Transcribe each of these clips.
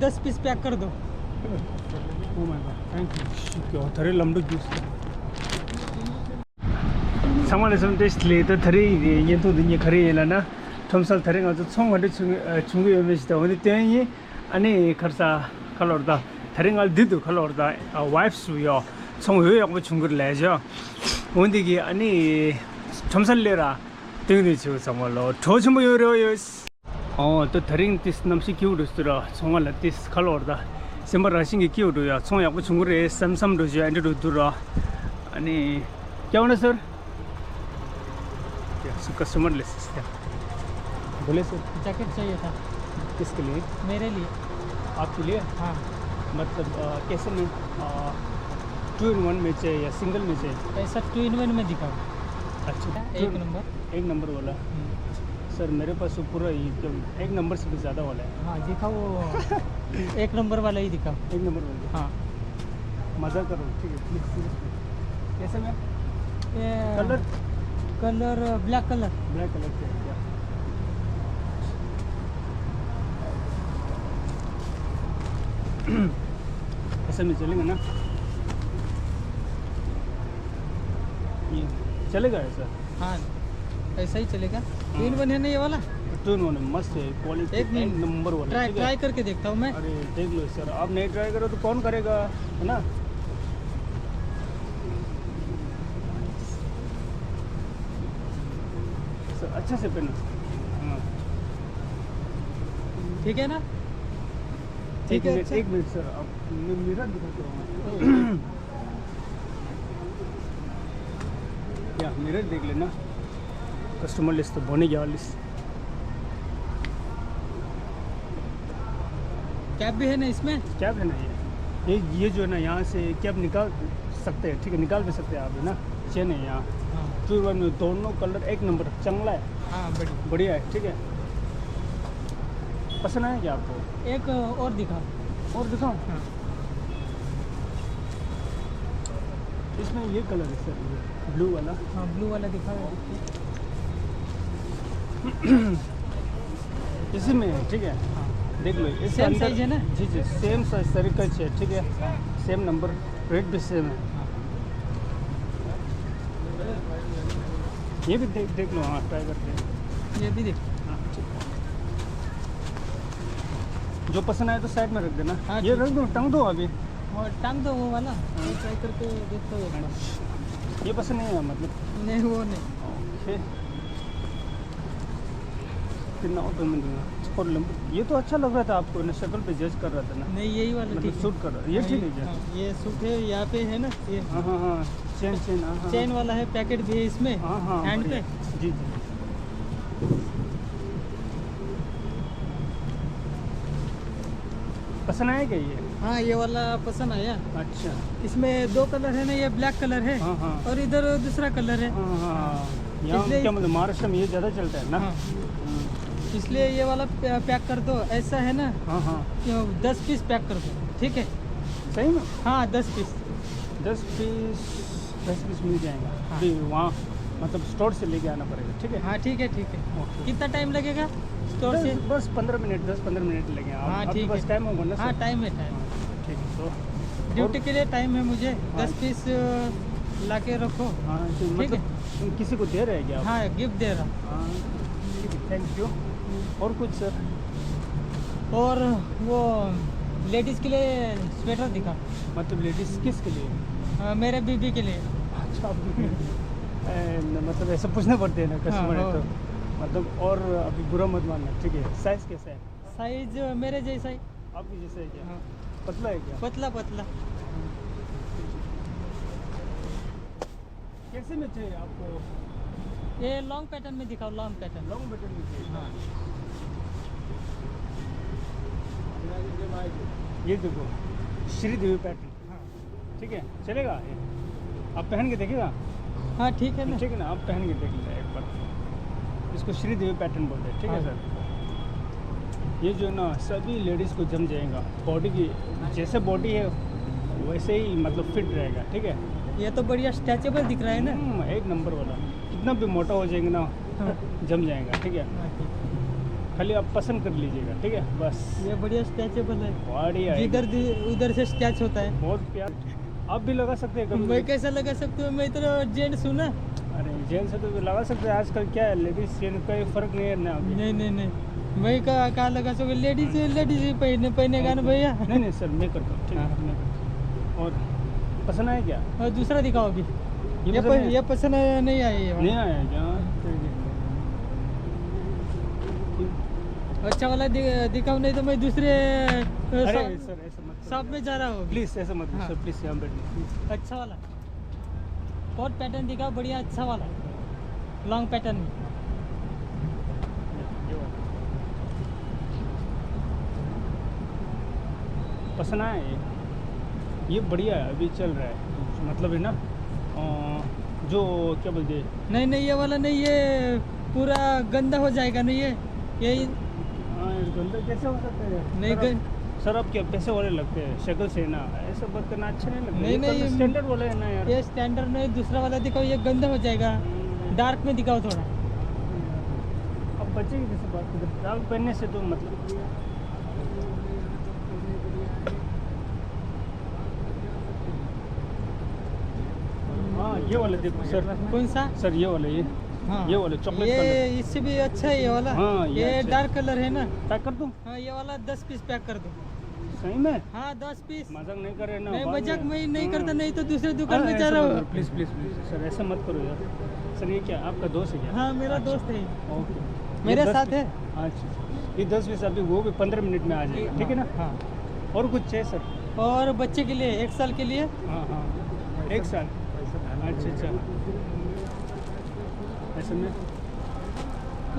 10 piece pack कर दो। Oh my God, thank you. थरे लम्डो जूस 상만에 좀 테스트리도 थरे 얘도 니 खरीला ना थमसल थरे गाजो 총한테 중국 요메시다 오늘 때니 아니 खर्चा 컬러다 थरे 갈 디도 컬러다 와이프스요 총회 하고 중국을 내죠 원디기 아니 점살래라 등이 지고 정말로 조금 요려요 또 다른 디스 남시 키우르스라 정말 디스 컬러다 sembarang kiudu ya song ya kuchungur sam dojo and do dura ani क्या होना सर क्या कस्टमर लिस्ट है बोले सर जैकेट चाहिए था किसके लिए मेरे लिए आपके लिए हाँ मतलब कैसे में 2 in 1 में चाहिए या सिंगल में चाहिए ऐसा 2 in 1 में दिखाओ अच्छा एक नंबर वाला सर मेरे पास तो पूरा एक नंबर से भी ज़्यादा वाला है हाँ दिखाओ एक नंबर वाला ही दिखाओ एक नंबर वाला हाँ मज़ा करो ठीक है प्लीज कैसे में कलर ब्लैक कलर से क्या ऐसे में चलेगा ना ये चलेगा ऐसा हाँ ऐसा ही चलेगा 2 in 1 है ना ये वाला 2 in 1 मस्त है क्वालिटी एक नंबर वाला ट्राई करके देखता हूँ मैं अरे देख लो सर आप नहीं ट्राई करो तो कौन करेगा है ना सर अच्छा से पहनो हाँ ठीक है ना ठीक है एक मिनट सर आप मिरर दिखाते हो या मिरर देख लेना कस्टमर लिस्ट तो बोने गया लिस्ट कैप भी है ना इसमें कैप है ना ये जो है ना यहाँ से कैप निकाल सकते हैं ठीक है निकाल भी सकते हैं आप है ना चेन है यहाँ 2 in 1 में दोनों कलर एक नंबर चंगला है हाँ बढ़िया है ठीक है पसंद आया क्या आपको एक और दिखाओ हाँ इसमें ये कलर है सर ब्लू वाला हाँ ब्लू वाला दिखाओ इसी में है ठीक है हाँ देख लो इसके सेम अंदर साइज है ना जी सेम साइज तरीका है ठीक है सेम नंबर रेट भी सेम है ये भी देख लो हाँ ट्राई करते हैं ये भी देख हाँ ठीक है जो पसंद आए तो साइड में रख देना हाँ, ये रख दो टंग दो अभी और टांग दो वो वाला ट्राई करके देखता हूँ एक बार ये पसंद नहीं है मतलब नहीं वो नहीं ओके कितना और पेमेंट दूंगा और ये तो अच्छा लग रहा था आपको ना शक्ल पे जज कर रहा था ना नहीं यही वाला मतलब ठीक है सूट कर रहा है ये ठीक है हाँ, ये सूट है यहाँ पे है ना ये हाँ हाँ हाँ चेन हाँ चेन वाला है पैकेट भी है इसमें हाँ हाँ हैंड पे जी पसंद आया क्या ये हाँ ये वाला पसंद आया अच्छा इसमें 2 कलर है ना ये ब्लैक कलर है हाँ हाँ और इधर दूसरा कलर है हाँ हाँ यहाँ इसलिए- क्या मतलब महाराष्ट्र में ये ज़्यादा चलता है ना हाँ इसलिए ये वाला पैक कर दो ऐसा है ना हाँ हाँ 10 पीस पैक कर दो ठीक है सही में हाँ 10 पीस 10 पीस मिल जाएगा अभी वहाँ मतलब स्टोर से लेके आना पड़ेगा ठीक है हाँ ठीक है ओके कितना टाइम लगेगा स्टोर से बस 15 मिनट लगेंगे हाँ आपके ठीक पास है टाइम होगा ना हाँ सर? टाइम है टाइम ठीक है तो ड्यूटी के लिए टाइम है मुझे हाँ। 10 पीस ला के रखो हाँ तो ठीक मतलब तुम किसी को दे रहे हैं क्या आप? हाँ गिफ्ट दे रहा हाँ ठीक है थैंक यू और कुछ सर और वो लेडीज़ के लिए स्वेटर दिखा मतलब लेडीज़ किसके लिए मेरे बीबी के लिए अच्छा मतलब ऐसा पूछना पड़ते हैं ना कस्टमर है तो मतलब और अभी बुरा मत मानना ठीक है साइज़ कैसा है साइज मेरे जैसा ही आपकी जैसा है क्या हाँ पतला है क्या पतला पतला कैसे में चाहिए आपको ये लॉन्ग पैटर्न में दिखाओ लॉन्ग पैटर्न लॉन्ग बटन में चाहिए हाँ ये देखो श्रीदेवी पैटर्न हाँ ठीक है चलेगा ये आप पहन के देखिएगा हाँ ठीक है ना ठीक है ना आप पहन के देख लें एक बार इसको श्रीदेवी पैटर्न बोलते हैं ठीक है सर ये जो है ना सभी लेडीज़ को जम जाएगा बॉडी की जैसे बॉडी है वैसे ही मतलब फिट रहेगा ठीक है ये तो बढ़िया स्ट्रेचेबल दिख रहा है ना एक नंबर वाला कितना भी मोटा हो जाएंगे ना हाँ जम जाएगा ठीक है हाँ, ठीक। खाली आप पसंद कर लीजिएगा, ठीक है बस। ये बढ़िया स्ट्रेचेबल है, बढ़िया है, जिधर उधर से स्ट्रेच होता है। बहुत प्यार। आप भी लगा सकते हैं कभी। मैं कैसा लगा सकती हूँ, मैं तो जेंट्स हूँ ना। अरे जेंट्स से तो लगा सकते हैं, आजकल क्या है लेडीज जेंट्स का फर्क नहीं है ना अभी। नहीं नहीं नहीं, मैं कहाँ लगा सकूँ, लेडीज ही पहनेगा ना भैया। नहीं नहीं सर, मैं करता हूँ, ठीक है मैं करता हूँ। और पसंद आया क्या? और दूसरा दिखाओ अभी। ये पसंद है? ये पसंद नहीं आई है। नहीं आया क्या? अच्छा वाला दिखाओ, नहीं तो मैं दूसरे अरे सर ऐसा मत शॉप में जा रहा हूँ। प्लीज, ऐसा मत हाँ। सर, प्लीज यहाँ बैठिए। अच्छा वाला कोट पैटर्न दिखाओ, बढ़िया अच्छा वाला लॉन्ग पैटर्न में। पसंद आया ये बढ़िया है, अभी चल रहा है, मतलब है ना जो क्या बोलते हैं। नहीं नहीं, ये वाला नहीं, ये पूरा गंदा हो जाएगा नहीं ये गंदा कैसे हो सकता है? नहीं सर आप क्या पैसे वाले लगते हैं शक्ल से ना, ऐसा बात करना अच्छा नहीं लगता। नहीं, नहीं, ये स्टैंडर्ड वाला है ना यार। ये स्टैंडर्ड नहीं, दूसरा वाला दिखाओ, ये गंदा हो जाएगा। डार्क में दिखाओ थोड़ा। अब बच्चे की जैसे बात करते, डार्क पहनने से तो मतलब हाँ ये वाला देखो सर। कौन सा? सर ये वाला, ये हाँ, ये वाला चॉकलेट ये कलर। इससे भी अच्छा है ये वाला। हाँ, ये ये अच्छा डार्क कलर है ना। पैक कर दूँ? हाँ, ये वाला 10 पीस पैक कर दो। सही में? हाँ 10 पीस। मजाक नहीं कर रहे ना? नहीं बाद मजाक में। मैं नहीं करता, हाँ। नहीं तो दूसरे दुकान में जा रहा हूँ। प्लीज प्लीज प्लीज सर, ऐसा मत करो यार। सर ये क्या आपका दोस्त है क्या? हाँ मेरा अच्छा, दोस्त है, ओके। मेरे ये 10 साथ है। अच्छा, ये 10 पीस अभी वो भी 15 मिनट में आ जाएगा, ठीक है ना? हाँ, और कुछ चाहिए सर? और बच्चे के लिए 1 साल के लिए। हाँ हाँ 1 साल। अच्छा अच्छा, ऐसे में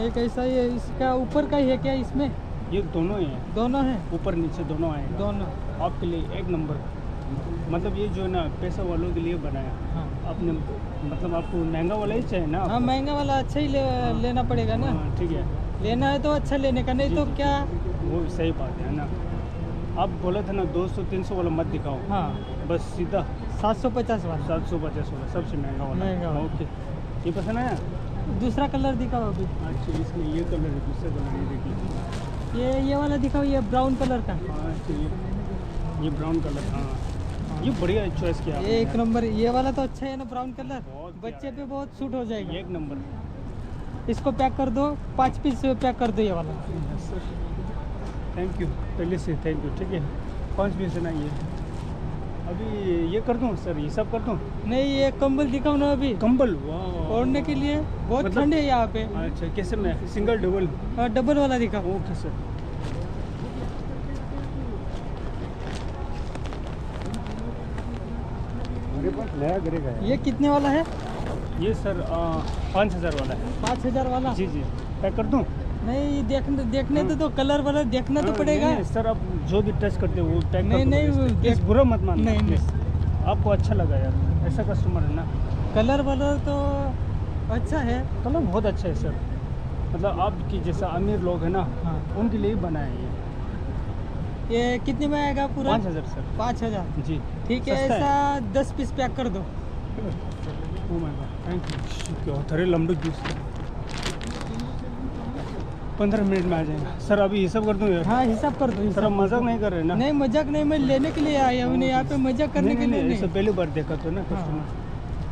एक ऐसा ही है, इसका ऊपर का ही है क्या इसमें? ये दोनों ही हैं, दोनों हैं। ऊपर नीचे दोनों आएगा। दोनों। आपके लिए एक नंबर, मतलब ये जो है ना पैसा वालों के लिए बनाया हाँ आपने, मतलब आपको महंगा वाला ही चाहिए ना? हाँ, महंगा वाला अच्छा ही लेना पड़ेगा ना। हाँ, ठीक है, लेना है तो अच्छा लेने का, नहीं तो जी, क्या। वो सही बात है ना। आप बोला था ना 200-300 वाला मत दिखाओ, हाँ बस सीधा 750 वाला। 750 वाला सबसे महंगा वाला। महंगा वाला। ओके, ये पसंद आया? दूसरा कलर दिखाओ अभी। अच्छा, इसमें ये कलर है, दूसरा कलर ये देखिए। ये वाला दिखाओ, ये ब्राउन कलर का। हाँ अच्छा, ये ब्राउन कलर। हाँ ये बढ़िया चॉइस किया ये एक नंबर, ये वाला तो अच्छा है ना ब्राउन कलर, बहुत बच्चे प्यारा पे बहुत सूट हो जाएगा। एक नंबर। इसको पैक कर दो, 5 पीस पैक कर दो ये वाला। थैंक यू, पहले से थैंक यू, ठीक है। 5 पीस है ना ये? अभी ये कर दूँ सर, ये सब कर दूँ? नहीं, ये कंबल दिखाओ ना अभी, कंबल, वाह, ओढ़ने के लिए। बहुत मतलब- ठंड है यहाँ पे। अच्छा कैसे में, सिंगल डबल? और डबल वाला दिखाओ। Okay sir. मेरे पास नया करेगा ये कितने वाला है? ये सर 5000 वाला है। 5000 वाला? जी जी, पैक कर दूँ? नहीं, देखने तो कलर वाला देखना तो हाँ, पड़ेगा। नहीं, सर आप जो भी टच करते हो वो पैक नहीं, कर नहीं, दो, वो प्लीज देख- बुरा मत मानना। नहीं, प्लीज। आपको अच्छा लगा यार, ऐसा कस्टमर है ना। कलर वाला तो अच्छा है। कलर बहुत अच्छा है सर, मतलब आपकी जैसा अमीर लोग हैं ना, हाँ, उनके लिए ही बनाया है ये। ये कितने में आएगा पूरा? 5000 सर। 5000। जी ठीक है, सस्ता ऐसा 10 पीस पैक कर दो। Oh my God, thank you. क्या थरे लंबे जूस 15 मिनट में आ जाएगा सर। अभी ये सब कर दूँ यार? हाँ हिसाब कर दो। सर आप मजाक नहीं कर रहे ना? नहीं मजाक नहीं, मैं लेने के लिए आया हूँ, यहाँ पे मजाक करने के लिए ऐसा नहीं। पहली बार देखा तो ना हाँ। कस्टमर,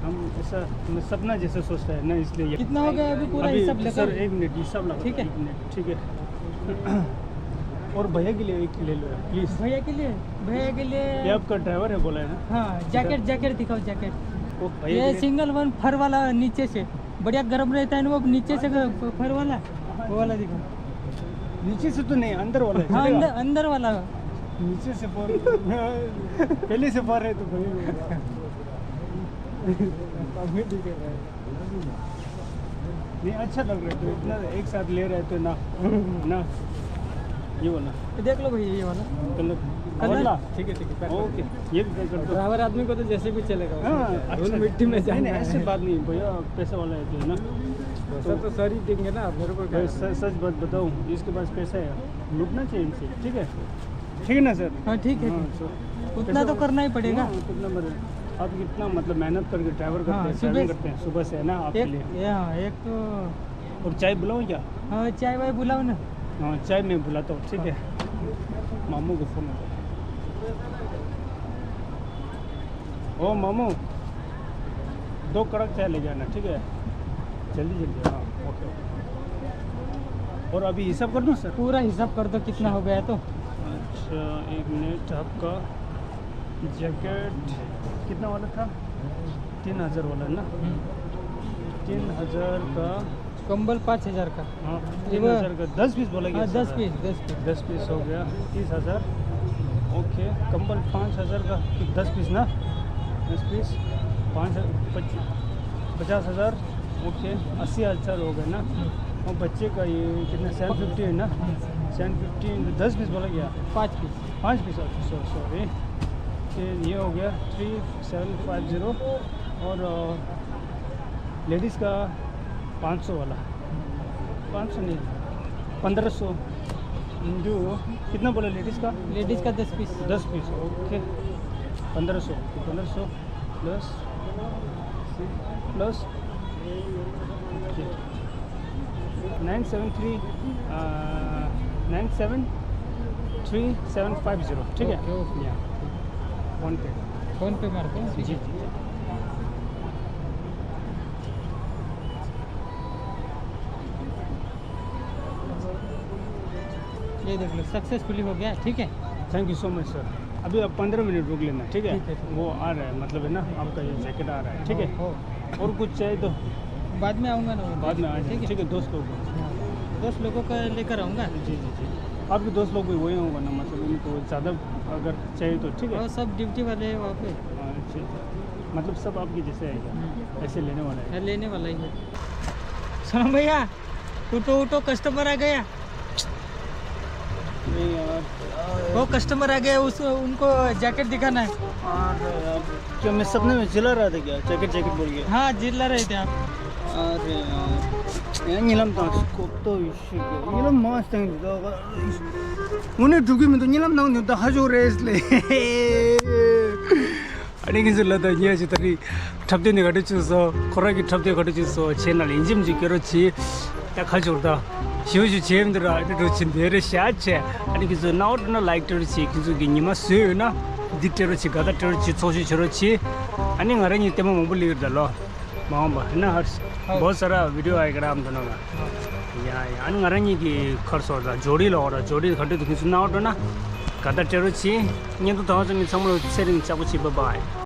हम ऐसा हमें सपना जैसा सोचता है ना, इसलिए ये। कितना हो गया अभी पूरा हिसाब अभी लेकर? सर 1 मिनट हिसाब लगा। ठीक है। 1 मिनट, ठीक है। और भैया के लिए एक ले लो प्लीज। भैया के लिए? भैया के लिए ये आपका ड्राइवर है बोला है ना? हाँ, जैकेट दिखाओ, जैकेट। वो भैया ये के लिए- सिंगल वन फर वाला, नीचे से बढ़िया गर्म रहता है ना, वो नीचे से फर वाला, वो वाला दिखाओ। नीचे से तो नहीं, अंदर वाला है, हाँ चलेगा? अंदर वाला। नीचे से फर पहले से फर है तो भैया नहीं अच्छा लग रहा है तो इतना एक साथ ले रहे तो ना ना। ये वाला देख लो भैया, ये वाला कलर कलर? वाला, ठीक है ओके, ये भी पैक कर दो। ड्राइवर आदमी को तो जैसे भी चलेगा। हाँ अच्छा, मिट्टी में नहीं, जाना नहीं, है। ऐसे बात नहीं भैया, पैसा वाला है तो है ना। तो सर ही देंगे ना मेरे को। भाई सच बात बताऊँ, जिसके पास पैसा है लूटना चाहिए इनसे, ठीक है ना सर? हाँ ठीक है, हाँ, ठीक। सर उतना तो करना ही पड़ेगा। हाँ, कितना आप कितना मतलब मेहनत करके ड्राइवर करते हाँ, हैं, सुबह ड्राइविंग करते हैं सुबह से है ना आपके लिए। एक तो और चाय बुलाऊँ क्या? हाँ, चाय वाय बुलाओ ना। चाय में बुलाता हूँ, ठीक है। मामू को फोन करो। ओ मामू, 2 कड़क चाय ले जाना, ठीक है। जल्दी जल्दी, हाँ ओके ओके। और अभी हिसाब कर दूँ सर? पूरा हिसाब कर दो कितना हो गया तो। अच्छा 1 मिनट, आपका जैकेट कितना वाला था? 3000 वाला ना? 3000 का कंबल 5000 का। हाँ 3000 का 10 पीस बोला गया? 10 पीस 10 पीस हो गया 30,000। ओके, कंबल 5000 का 10 पीस ना? 10 पीस 50,000। ओके 80,000 हो गए ना? और बच्चे का ये कितना 750 है ना? 750 10 पीस बोला गया? 5 पीस। 5 पीस, अच्छा सॉरी। ये हो गया 3750। और लेडीज़ का 500 वाला, 500 नहीं 1500 जो कितना बोला लेडीज़ का? लेडीज़ का 10 पीस। 10 पीस ओके 1500 प्लस 973,750, ठीक है। ओके। या फोन पे मारते हैं। जी जी। ये देख लो सक्सेसफुली हो गया, ठीक है। Thank you so much sir. अभी आप 15 मिनट रुक लेना, ठीक है। ठीक है। वो आ रहा है, मतलब है ना, आपका ये जैकेट आ रहा है, ठीक है। हो। और कुछ चाहिए तो बाद में आऊँगा ना। बाद में आ जाए, ठीक है। ठीक है। दोस्त लोग, 10 लोगों का लेकर आऊँगा। जी जी जी। आपके दोस्त लोग भी वही होगा ना, मतलब उनको ज़्यादा अगर चाहिए तो, ठीक है। और सब ड्यूटी वाले हैं वहाँ पे। अच्छा, मतलब सब आपके जैसे आएगा, ऐसे लेने वाला है। लेने वाला ही है। सुनो भैया, उठो कस्टमर आ गया। नहीं यार, वो कस्टमर आ गया, उस उनको जैकेट दिखाना है। क्या मैं सपने में चिल्ला रहा था क्या? जैकेट बोल गया। हाँ जिला रहे थे आप। अरे यार निलम तो निलम मस्त है तो उन्हें दुगी में तो निलम ना होता हजो रेस ले अरे किसी लता ये जी तरी ठप्पे ने घटे चूसो खोरा की ठप्पे घटे चूसो चैनल इंजिम जी करो ची या खाजो दा शिवजी चेम दरा तो चिंदेरे शाच है अरे किसी नाउट ना लाइक तो ची किसी गिन्नी से ना दिक्टेरो ची गादा टेरो ची सोची चलो ची अने ngare ni temo मोबाइल ले दलो मामा है ना हर्ष बहुत सारा वीडियो आएगा हम दोनों का या अने ngare ni की खर्च होता जोड़ी लो और जोड़ी घटे तो किसी नाउट ना गादा टेरो ची ये तो 1000 ni samlo setting चाबू ची बाय